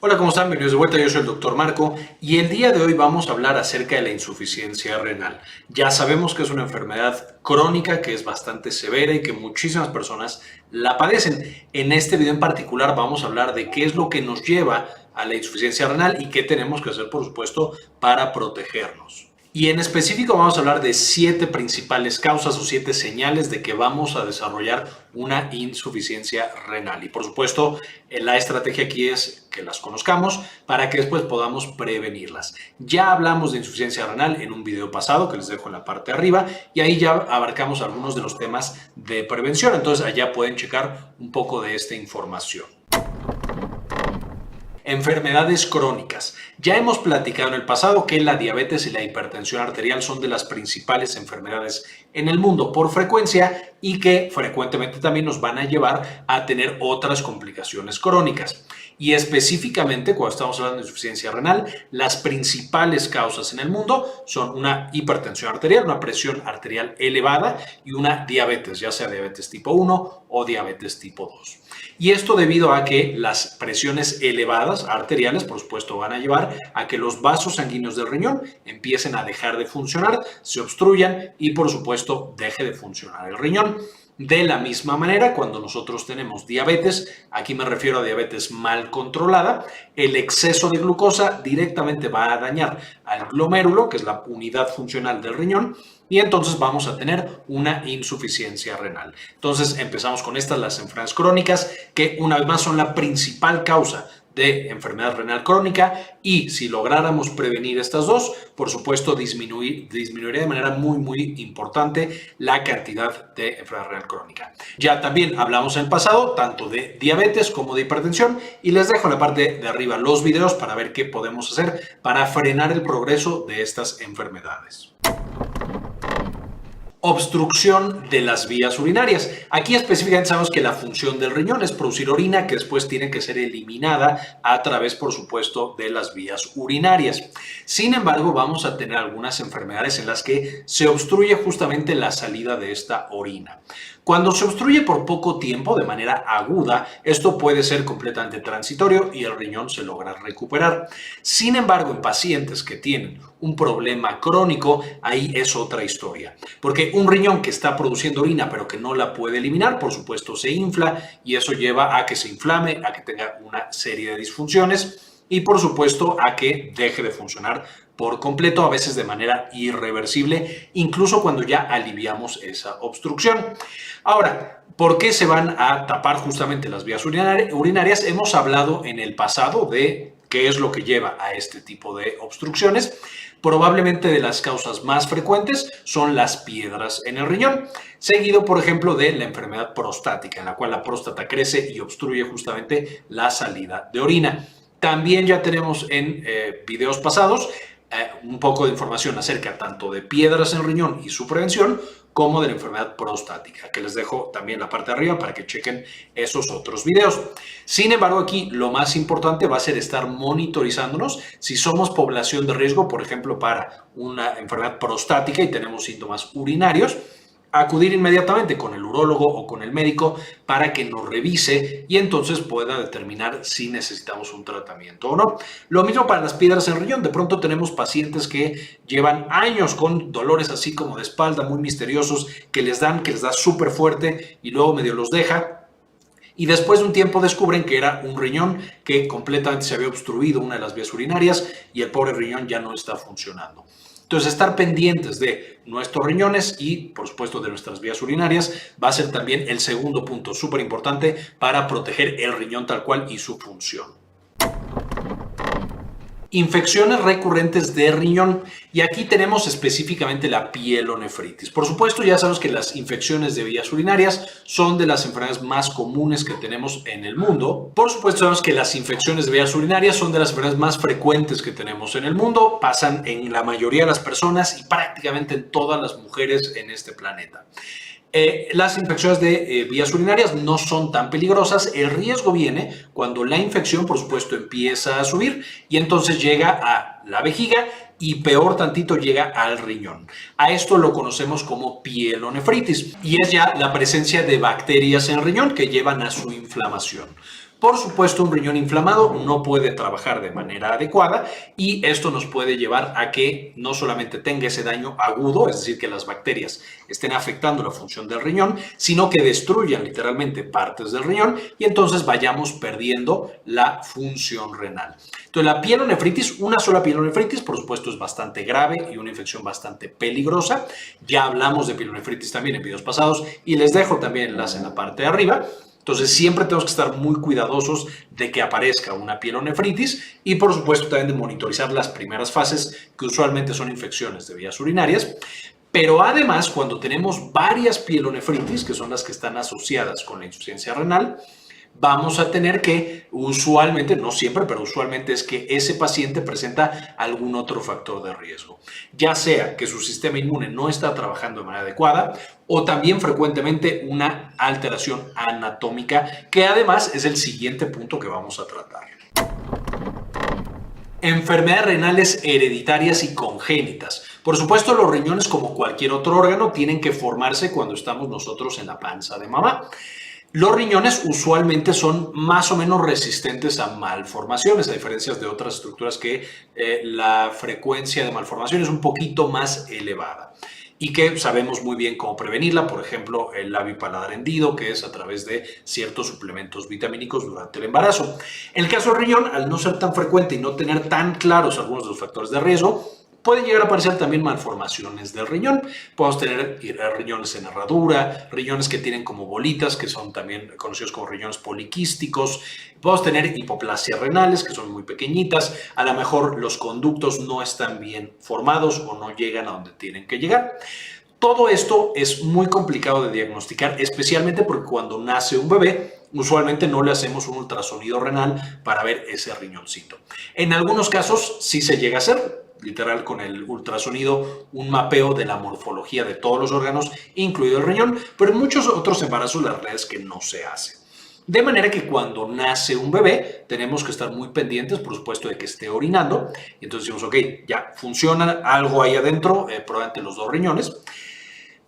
Hola, ¿cómo están? Bienvenidos de vuelta, yo soy el doctor Marco y el día de hoy vamos a hablar acerca de la insuficiencia renal. Ya sabemos que es una enfermedad crónica que es bastante severa y que muchísimas personas la padecen. En este video en particular vamos a hablar de qué es lo que nos lleva a la insuficiencia renal y qué tenemos que hacer, por supuesto, para protegernos. Y en específico vamos a hablar de 7 principales causas o 7 señales de que vamos a desarrollar una insuficiencia renal. Y por supuesto, la estrategia aquí es que las conozcamos para que después podamos prevenirlas. Ya hablamos de insuficiencia renal en un video pasado que les dejo en la parte de arriba y ahí ya abarcamos algunos de los temas de prevención. Entonces allá pueden checar un poco de esta información. Enfermedades crónicas. Ya hemos platicado en el pasado que la diabetes y la hipertensión arterial son de las principales enfermedades en el mundo por frecuencia y que frecuentemente también nos van a llevar a tener otras complicaciones crónicas. Y específicamente, cuando estamos hablando de insuficiencia renal, las principales causas en el mundo son una hipertensión arterial, una presión arterial elevada y una diabetes, ya sea diabetes tipo 1 o diabetes tipo 2. Y esto debido a que las presiones elevadas arteriales, por supuesto, van a llevar a que los vasos sanguíneos del riñón empiecen a dejar de funcionar, se obstruyan y, por supuesto, deje de funcionar el riñón. De la misma manera, cuando nosotros tenemos diabetes, aquí me refiero a diabetes mal controlada, el exceso de glucosa directamente va a dañar al glomérulo, que es la unidad funcional del riñón, y entonces vamos a tener una insuficiencia renal. Entonces empezamos con estas, las enfermedades crónicas, que una vez más son la principal causa de enfermedad renal crónica, y si lográramos prevenir estas dos, por supuesto disminuiría de manera muy importante la cantidad de enfermedad renal crónica. Ya también hablamos en el pasado tanto de diabetes como de hipertensión y les dejo en la parte de arriba los videos para ver qué podemos hacer para frenar el progreso de estas enfermedades. Obstrucción de las vías urinarias. Aquí específicamente sabemos que la función del riñón es producir orina que después tiene que ser eliminada a través, por supuesto, de las vías urinarias. Sin embargo, vamos a tener algunas enfermedades en las que se obstruye justamente la salida de esta orina. Cuando se obstruye por poco tiempo, de manera aguda, esto puede ser completamente transitorio y el riñón se logra recuperar. Sin embargo, en pacientes que tienen un problema crónico, ahí es otra historia. Porque un riñón que está produciendo orina pero que no la puede eliminar, por supuesto se infla y eso lleva a que se inflame, a que tenga una serie de disfunciones y por supuesto a que deje de funcionar por completo, a veces de manera irreversible, incluso cuando ya aliviamos esa obstrucción. Ahora, ¿por qué se van a tapar justamente las vías urinarias? Hemos hablado en el pasado de qué es lo que lleva a este tipo de obstrucciones. Probablemente de las causas más frecuentes son las piedras en el riñón, seguido, por ejemplo, de la enfermedad prostática, en la cual la próstata crece y obstruye justamente la salida de orina. También ya tenemos en videos pasados un poco de información acerca tanto de piedras en el riñón y su prevención, como de la enfermedad prostática, que les dejo también la parte de arriba para que chequen esos otros videos. Sin embargo, aquí lo más importante va a ser estar monitorizándonos si somos población de riesgo, por ejemplo, para una enfermedad prostática y tenemos síntomas urinarios, acudir inmediatamente con el urólogo o con el médico para que nos revise y entonces pueda determinar si necesitamos un tratamiento o no. Lo mismo para las piedras en el riñón. De pronto tenemos pacientes que llevan años con dolores así como de espalda muy misteriosos que les da súper fuerte y luego medio los deja. Y después de un tiempo descubren que era un riñón que completamente se había obstruido una de las vías urinarias y el pobre riñón ya no está funcionando. Entonces, estar pendientes de nuestros riñones y, por supuesto, de nuestras vías urinarias va a ser también el segundo punto súper importante para proteger el riñón tal cual y su función. Infecciones recurrentes de riñón, y aquí tenemos específicamente la pielonefritis. Por supuesto, ya sabemos que las infecciones de vías urinarias son de las enfermedades más comunes que tenemos en el mundo. Por supuesto, sabemos que las infecciones de vías urinarias son de las enfermedades más frecuentes que tenemos en el mundo, pasan en la mayoría de las personas y prácticamente en todas las mujeres en este planeta. Las infecciones de vías urinarias no son tan peligrosas. El riesgo viene cuando la infección, por supuesto, empieza a subir y entonces llega a la vejiga y peor tantito llega al riñón. A esto lo conocemos como pielonefritis y es ya la presencia de bacterias en el riñón que llevan a su inflamación. Por supuesto, un riñón inflamado no puede trabajar de manera adecuada y esto nos puede llevar a que no solamente tenga ese daño agudo, es decir, que las bacterias estén afectando la función del riñón, sino que destruyan literalmente partes del riñón y entonces vayamos perdiendo la función renal. Entonces, la pielonefritis, una sola pielonefritis, por supuesto, es bastante grave y una infección bastante peligrosa. Ya hablamos de pielonefritis también en videos pasados y les dejo también el enlace en la parte de arriba. Entonces siempre tenemos que estar muy cuidadosos de que aparezca una pielonefritis y por supuesto también de monitorizar las primeras fases que usualmente son infecciones de vías urinarias. Pero además cuando tenemos varias pielonefritis, que son las que están asociadas con la insuficiencia renal, vamos a tener que usualmente, no siempre, pero usualmente es que ese paciente presenta algún otro factor de riesgo, ya sea que su sistema inmune no está trabajando de manera adecuada o también frecuentemente una alteración anatómica, que además es el siguiente punto que vamos a tratar. Enfermedades renales hereditarias y congénitas. Por supuesto, los riñones, como cualquier otro órgano, tienen que formarse cuando estamos nosotros en la panza de mamá. Los riñones usualmente son más o menos resistentes a malformaciones, a diferencia de otras estructuras que la frecuencia de malformación es un poquito más elevada y que sabemos muy bien cómo prevenirla, por ejemplo, el labio y paladar hendido, que es a través de ciertos suplementos vitamínicos durante el embarazo. En el caso del riñón, al no ser tan frecuente y no tener tan claros algunos de los factores de riesgo, pueden llegar a aparecer también malformaciones del riñón. Podemos tener riñones en herradura, riñones que tienen como bolitas, que son también conocidos como riñones poliquísticos. Podemos tener hipoplasias renales, que son muy pequeñitas. A lo mejor los conductos no están bien formados o no llegan a donde tienen que llegar. Todo esto es muy complicado de diagnosticar, especialmente porque cuando nace un bebé, usualmente no le hacemos un ultrasonido renal para ver ese riñoncito. En algunos casos sí se llega a hacer, literal con el ultrasonido, un mapeo de la morfología de todos los órganos, incluido el riñón, pero en muchos otros embarazos la realidad es que no se hace. De manera que cuando nace un bebé tenemos que estar muy pendientes, por supuesto, de que esté orinando. Y entonces decimos, ok, ya funciona algo ahí adentro, probablemente los dos riñones.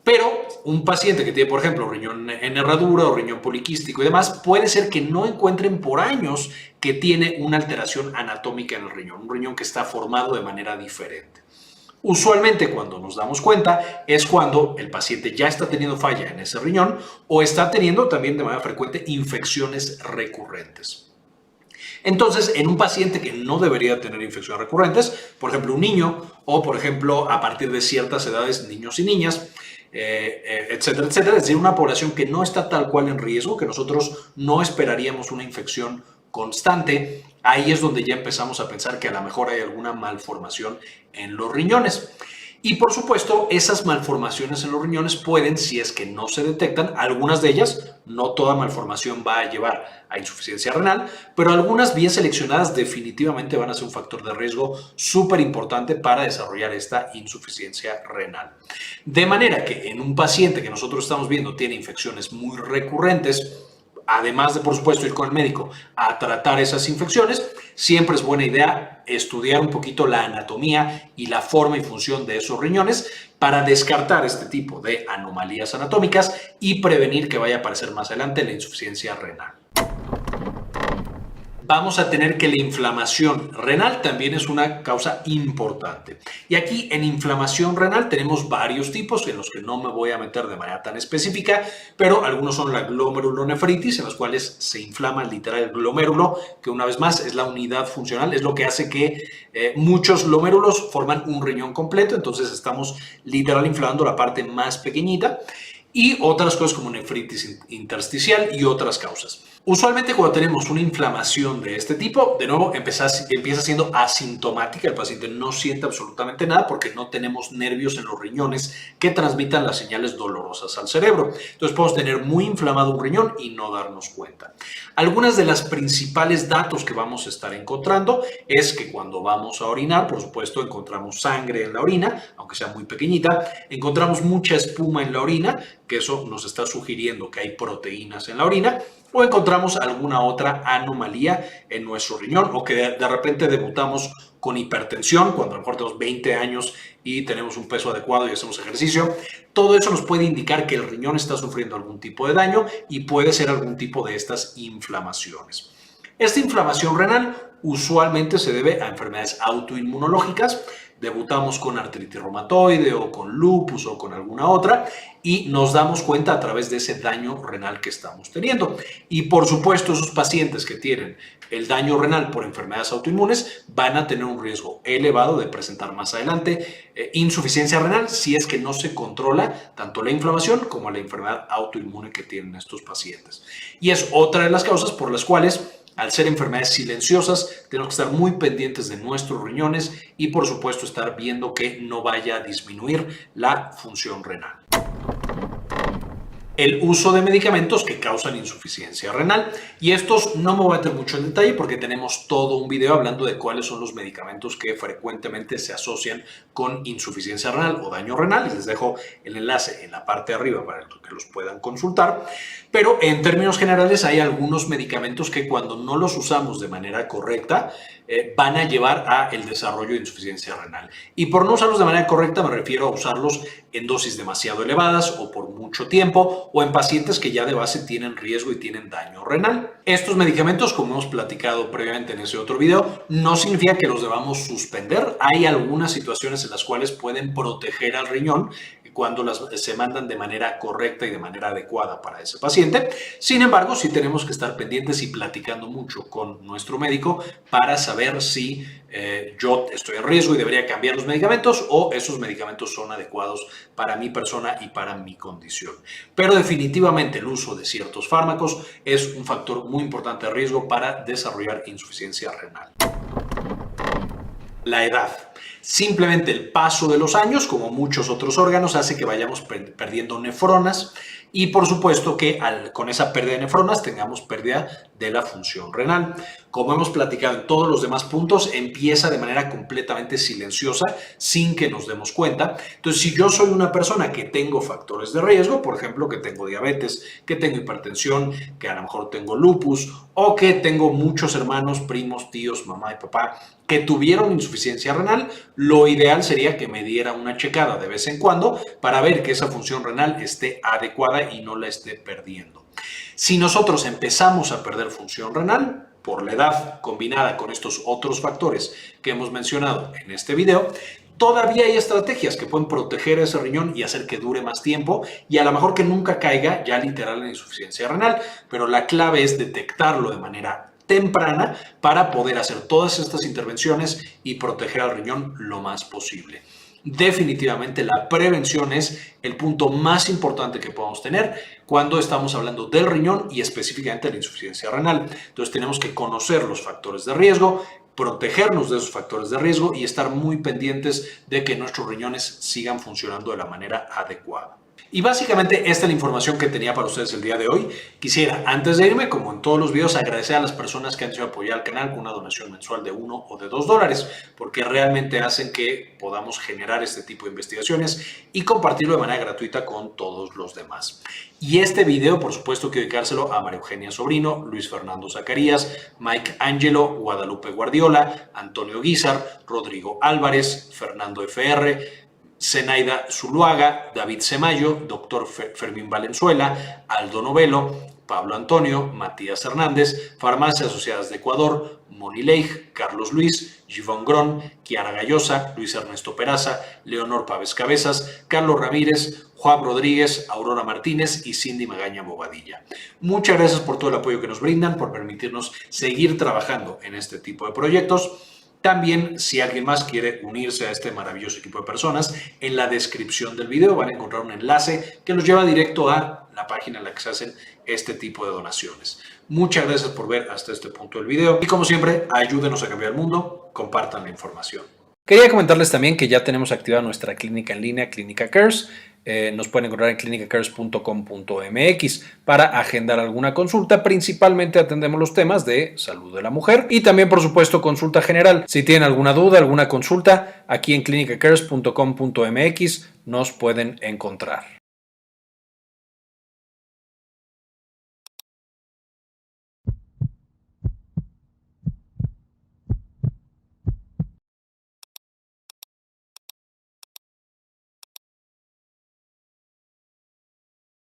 Pero un paciente que tiene, por ejemplo, riñón en herradura o riñón poliquístico y demás, puede ser que no encuentren por años que tiene una alteración anatómica en el riñón, un riñón que está formado de manera diferente. Usualmente cuando nos damos cuenta es cuando el paciente ya está teniendo falla en ese riñón o está teniendo también de manera frecuente infecciones recurrentes. Entonces, en un paciente que no debería tener infecciones recurrentes, por ejemplo un niño o por ejemplo a partir de ciertas edades niños y niñas, etcétera, etcétera, es decir, una población que no está tal cual en riesgo, que nosotros no esperaríamos una infección constante, ahí es donde ya empezamos a pensar que a lo mejor hay alguna malformación en los riñones. Y por supuesto, esas malformaciones en los riñones pueden, si es que no se detectan, algunas de ellas, no toda malformación va a llevar a insuficiencia renal, pero algunas bien seleccionadas definitivamente van a ser un factor de riesgo súper importante para desarrollar esta insuficiencia renal. De manera que en un paciente que nosotros estamos viendo tiene infecciones muy recurrentes, además de, por supuesto, ir con el médico a tratar esas infecciones, siempre es buena idea estudiar un poquito la anatomía y la forma y función de esos riñones para descartar este tipo de anomalías anatómicas y prevenir que vaya a aparecer más adelante la insuficiencia renal. Vamos a tener que la inflamación renal también es una causa importante. Y aquí en inflamación renal tenemos varios tipos en los que no me voy a meter de manera tan específica, pero algunos son la glomerulonefritis, en los cuales se inflama literal el glomérulo, que una vez más es la unidad funcional, es lo que hace que muchos glomérulos forman un riñón completo, entonces estamos literal inflamando la parte más pequeñita. Y otras cosas como nefritis intersticial y otras causas. Usualmente cuando tenemos una inflamación de este tipo, de nuevo empieza siendo asintomática, el paciente no siente absolutamente nada porque no tenemos nervios en los riñones que transmitan las señales dolorosas al cerebro. Entonces podemos tener muy inflamado un riñón y no darnos cuenta. Algunas de las principales datos que vamos a estar encontrando es que cuando vamos a orinar, por supuesto, encontramos sangre en la orina, aunque sea muy pequeñita, encontramos mucha espuma en la orina, que eso nos está sugiriendo que hay proteínas en la orina, o encontramos alguna otra anomalía en nuestro riñón, o que de repente debutamos con hipertensión cuando a lo mejor tenemos 20 años y tenemos un peso adecuado y hacemos ejercicio. Todo eso nos puede indicar que el riñón está sufriendo algún tipo de daño y puede ser algún tipo de estas inflamaciones. Esta inflamación renal usualmente se debe a enfermedades autoinmunológicas. Debutamos con artritis reumatoide o con lupus o con alguna otra y nos damos cuenta a través de ese daño renal que estamos teniendo. Y por supuesto, esos pacientes que tienen el daño renal por enfermedades autoinmunes van a tener un riesgo elevado de presentar más adelante insuficiencia renal si es que no se controla tanto la inflamación como la enfermedad autoinmune que tienen estos pacientes. Y es otra de las causas por las cuales, al ser enfermedades silenciosas, tenemos que estar muy pendientes de nuestros riñones y por supuesto estar viendo que no vaya a disminuir la función renal. El uso de medicamentos que causan insuficiencia renal. Y estos no me voy a meter mucho en detalle porque tenemos todo un video hablando de cuáles son los medicamentos que frecuentemente se asocian con insuficiencia renal o daño renal. Y les dejo el enlace en la parte de arriba para que los puedan consultar. Pero en términos generales hay algunos medicamentos que cuando no los usamos de manera correcta van a llevar a el desarrollo de insuficiencia renal. Y por no usarlos de manera correcta me refiero a usarlos en dosis demasiado elevadas o por mucho tiempo o en pacientes que ya de base tienen riesgo y tienen daño renal. Estos medicamentos, como hemos platicado previamente en ese otro video, no significa que los debamos suspender. Hay algunas situaciones en las cuales pueden proteger al riñón cuando se mandan de manera correcta y de manera adecuada para ese paciente. Sin embargo, sí tenemos que estar pendientes y platicando mucho con nuestro médico para saber si yo estoy en riesgo y debería cambiar los medicamentos o esos medicamentos son adecuados para mi persona y para mi condición. Pero definitivamente el uso de ciertos fármacos es un factor muy importante de riesgo para desarrollar insuficiencia renal. La edad. Simplemente el paso de los años, como muchos otros órganos, hace que vayamos perdiendo nefronas y por supuesto que con esa pérdida de nefronas tengamos pérdida de la función renal. Como hemos platicado en todos los demás puntos, empieza de manera completamente silenciosa sin que nos demos cuenta. Entonces, si yo soy una persona que tengo factores de riesgo, por ejemplo, que tengo diabetes, que tengo hipertensión, que a lo mejor tengo lupus o que tengo muchos hermanos, primos, tíos, mamá y papá que tuvieron insuficiencia renal, lo ideal sería que me diera una checada de vez en cuando para ver que esa función renal esté adecuada y no la esté perdiendo. Si nosotros empezamos a perder función renal por la edad combinada con estos otros factores que hemos mencionado en este video, todavía hay estrategias que pueden proteger ese riñón y hacer que dure más tiempo y a lo mejor que nunca caiga ya literal en insuficiencia renal, pero la clave es detectarlo de manera temprana para poder hacer todas estas intervenciones y proteger al riñón lo más posible. Definitivamente la prevención es el punto más importante que podemos tener cuando estamos hablando del riñón y específicamente de la insuficiencia renal. Entonces tenemos que conocer los factores de riesgo, protegernos de esos factores de riesgo y estar muy pendientes de que nuestros riñones sigan funcionando de la manera adecuada. Y básicamente esta es la información que tenía para ustedes el día de hoy. Quisiera, antes de irme, como en todos los videos, agradecer a las personas que han decidido apoyar al canal con una donación mensual de $1 o de $2, porque realmente hacen que podamos generar este tipo de investigaciones y compartirlo de manera gratuita con todos los demás. Y este video, por supuesto, quiero dedicárselo a María Eugenia Sobrino, Luis Fernando Zacarías, Mike Angelo, Guadalupe Guardiola, Antonio Guizar, Rodrigo Álvarez, Fernando FR, Zenaida Zuluaga, David Semayo, Dr. Fermín Valenzuela, Aldo Novelo, Pablo Antonio, Matías Hernández, Farmacias Asociadas de Ecuador, Moni Leigh, Carlos Luis, Givón Grón, Kiara Gallosa, Luis Ernesto Peraza, Leonor Pávez Cabezas, Carlos Ramírez, Juan Rodríguez, Aurora Martínez y Cindy Magaña Bobadilla. Muchas gracias por todo el apoyo que nos brindan, por permitirnos seguir trabajando en este tipo de proyectos. También, si alguien más quiere unirse a este maravilloso equipo de personas, en la descripción del video van a encontrar un enlace que los lleva directo a la página en la que se hacen este tipo de donaciones. Muchas gracias por ver hasta este punto del video y como siempre, ayúdenos a cambiar el mundo, compartan la información. Quería comentarles también que ya tenemos activada nuestra clínica en línea, Clínica Cares. Nos pueden encontrar en clinicacares.com.mx para agendar alguna consulta. Principalmente atendemos los temas de salud de la mujer y también, por supuesto, consulta general. Si tienen alguna duda, alguna consulta, aquí en clinicacares.com.mx nos pueden encontrar.